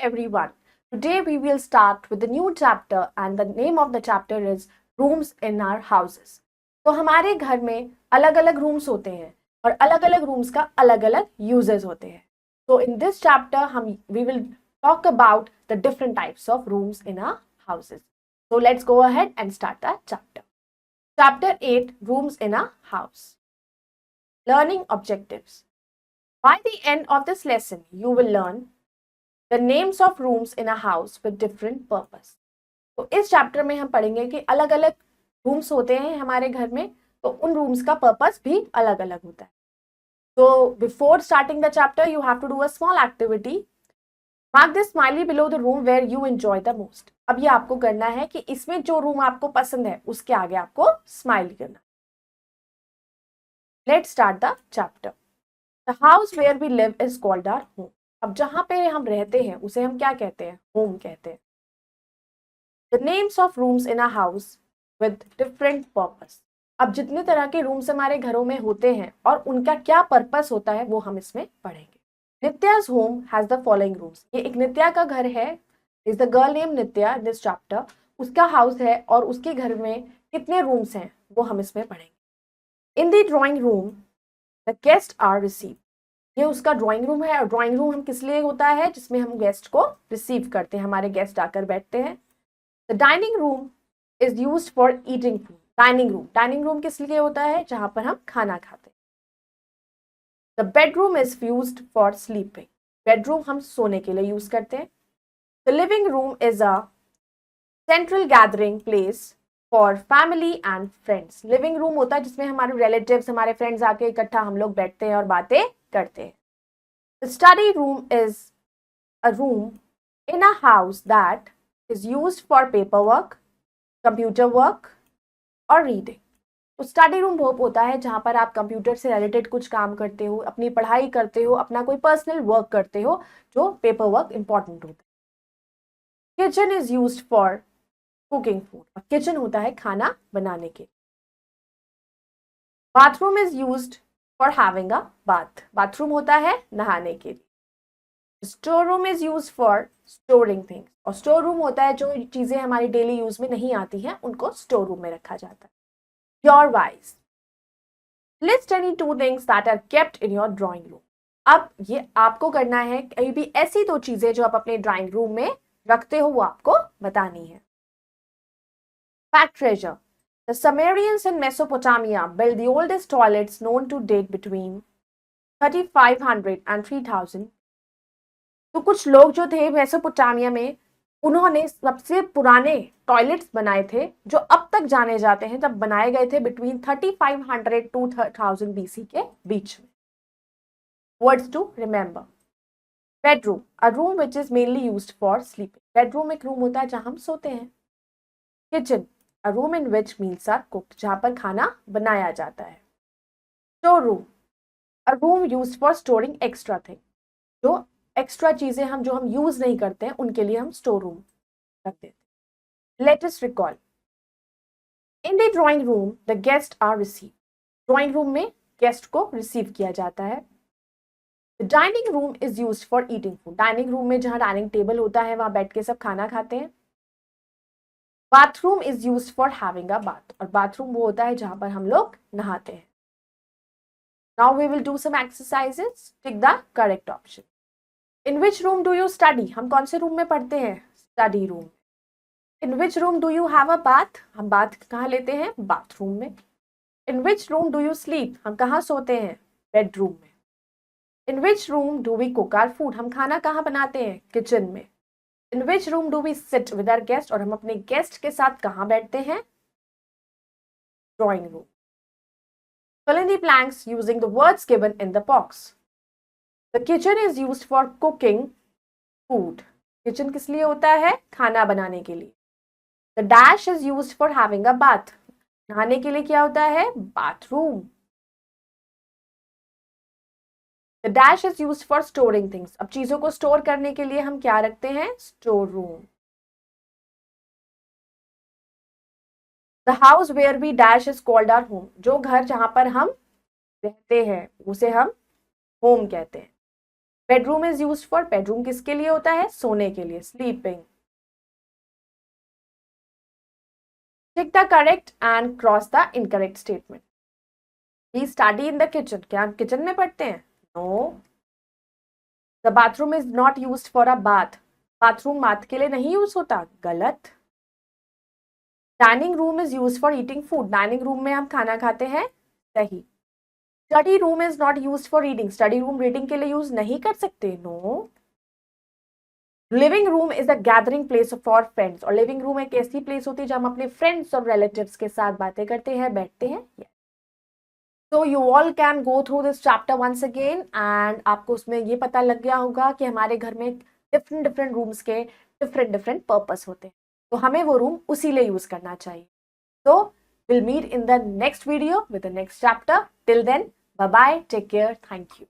everyone. Today we will start with the new chapter and the name of the chapter is Rooms in Our Houses. तो हमारे घर में अलग अलग rooms होते हैं और अलग अलग रूम्स का अलग अलग यूजेस होते हैं. So in this chapter we will talk about the different types of rooms in our houses. So let's go ahead and start the chapter. Chapter 8, Rooms in a House. Learning objectives. By the end of this lesson, you will learn the names of rooms in a house with different purpose. तो इस chapter में हम पढ़ेंगे कि अलग अलग rooms होते हैं हमारे घर में, तो उन रूम्स का पर्पस भी अलग अलग होता है. So before starting the chapter, you have to do a small activity. Mark the smiley below the room where you enjoy the most. अब ये आपको करना है कि इसमें जो रूम आपको पसंद है उसके आगे आपको स्माइल करना. Let's start the chapter. The house where we live is called our home. अब जहां पे हम रहते हैं उसे हम क्या कहते हैं? होम कहते हैं. The names of rooms in a house with different purpose. अब जितने तरह के रूम्स हमारे घरों में होते हैं और उनका क्या पर्पस होता है वो हम इसमें पढ़ेंगे. Nitya's home has the following rooms. ये एक नित्या का घर है. Is the girl named Nitya in this chapter. उसका हाउस है और उसके घर में कितने रूम्स हैं वो हम इसमें पढ़ेंगे. In the drawing room, the guests are received. ये उसका ड्राइंग रूम है और ड्राइंग रूम हम किस लिए होता है? जिसमें हम गेस्ट को रिसीव करते हैं, हमारे गेस्ट आकर बैठते हैं. The dining room is used for eating food. Dining room किस लिए होता है? जहां पर हम खाना खाते हैं. The bedroom is used for sleeping. Bedroom हम सोने के लिए यूज करते हैं. The living room is a central gathering place for family and friends. Living room होता है जिसमें हमारे रिलेटिव्स, हमारे फ्रेंड्स आके इकट्ठा हम लोग बैठते हैं और बातें करते हैं. The study room is a room in a house that is used for paperwork, computer work और reading. तो स्टडी रूम वो होता है जहां पर आप कंप्यूटर से रिलेटेड कुछ काम करते हो, अपनी पढ़ाई करते हो, अपना कोई पर्सनल वर्क करते हो जो पेपर वर्क इंपॉर्टेंट होता है. Kitchen is used for cooking food. Kitchen होता है खाना बनाने के. Bathroom is used for having a bath. Bathroom होता है नहाने के लिए. Store room is used for storing things. और स्टोर रूम होता है जो चीजें हमारी डेली यूज में नहीं आती हैं उनको स्टोर रूम में रखा जाता है. Your wise. List any 2 things that are kept in your drawing room. अब ये आपको करना है, कहीं भी ऐसी 2 चीजें जो आप अपने ड्राइंग रूम में रखते हो वो आपको बतानी है. Fact treasure. The Sumerians in Mesopotamia built the oldest toilets known to date between 3500 and 3000. तो कुछ लोग जो थे मेसोपोटामिया में, उन्होंने सबसे पुराने टॉयलेट्स बनाए थे जो अब तक जाने जाते हैं, जब बनाए गए थे बिटवीन 3500 टू 1000 BC के बीच में. Words to remember. Bedroom, a room which is mainly used for sleeping. Bedroom एक रूम होता है जहां हम सोते हैं. Kitchen, a room in which meals are cooked. जहां पर खाना बनाया जाता है. Store room, a room used for storing extra things. जो एक्स्ट्रा चीजें जो हम यूज नहीं करते हैं उनके लिए हम स्टोर रूम रखते हैं. Let us recall. In the drawing room, the guests are received. Drawing room में गेस्ट को रिसीव किया जाता है. The dining room is used for eating food. Dining room में जहां डाइनिंग टेबल होता है वहां बैठ के सब खाना खाते हैं. Bathroom is used for having a bath. और बाथरूम वो होता है जहां पर हम लोग नहाते हैं. Now we will do some exercises. Tick the correct option. In which room do you study. हम कौन से रूम में पढ़ते हैं? Study room. In which room do you have a bath. हम बाथ कहाँ लेते हैं? बाथरूम में. In which room do you sleep. हम कहाँ सोते हैं? बेडरूम में. In which room do we cook our food. हम खाना कहाँ बनाते हैं? किचन में. In which room do we sit with our guest. और हम अपने गेस्ट के साथ कहाँ बैठते हैं? Drawing room. Fill in the blanks using the words given in the box. The kitchen is used for cooking food. Kitchen किस लिए होता है? खाना बनाने के लिए. The dash is used for having a bath. नहाने के लिए क्या होता है? Bathroom. The dash is used for storing things. अब चीजों को स्टोर करने के लिए हम क्या रखते हैं? Store room. The house where we dash is called our home. जो घर जहां पर हम रहते हैं उसे हम होम कहते हैं. Bedroom is use for, bedroom किसके लिए होता है? सोने के लिए, sleeping. Tick the correct and cross the incorrect statement. He study in the kitchen, क्या किचन में पढ़ते हैं? No. The bathroom is not use for a bath, bathroom bath के लिए नहीं यूज होता, गलत। Dining room is use for eating food, dining room में हम खाना खाते हैं, सही। Study room is not use for reading, study room reading के लिए यूज नहीं कर सकते, no. Living room is a gathering place for friends, और लिविंग रूम एक ऐसी प्लेस होती है जहाँ हम अपने फ्रेंड्स और रिलेटिव्स के साथ बातें करते हैं, बैठते हैं। So you all can go through this chapter once again and आपको उसमें ये पता लग गया होगा कि हमारे घर में डिफरेंट डिफरेंट रूम्स के डिफरेंट डिफरेंट पर्पस होते हैं, तो हमें वो रूम उसी लिए यूज करना चाहिए। So we'll meet in the next video with the next chapter. Till then, bye bye, take care, thank you.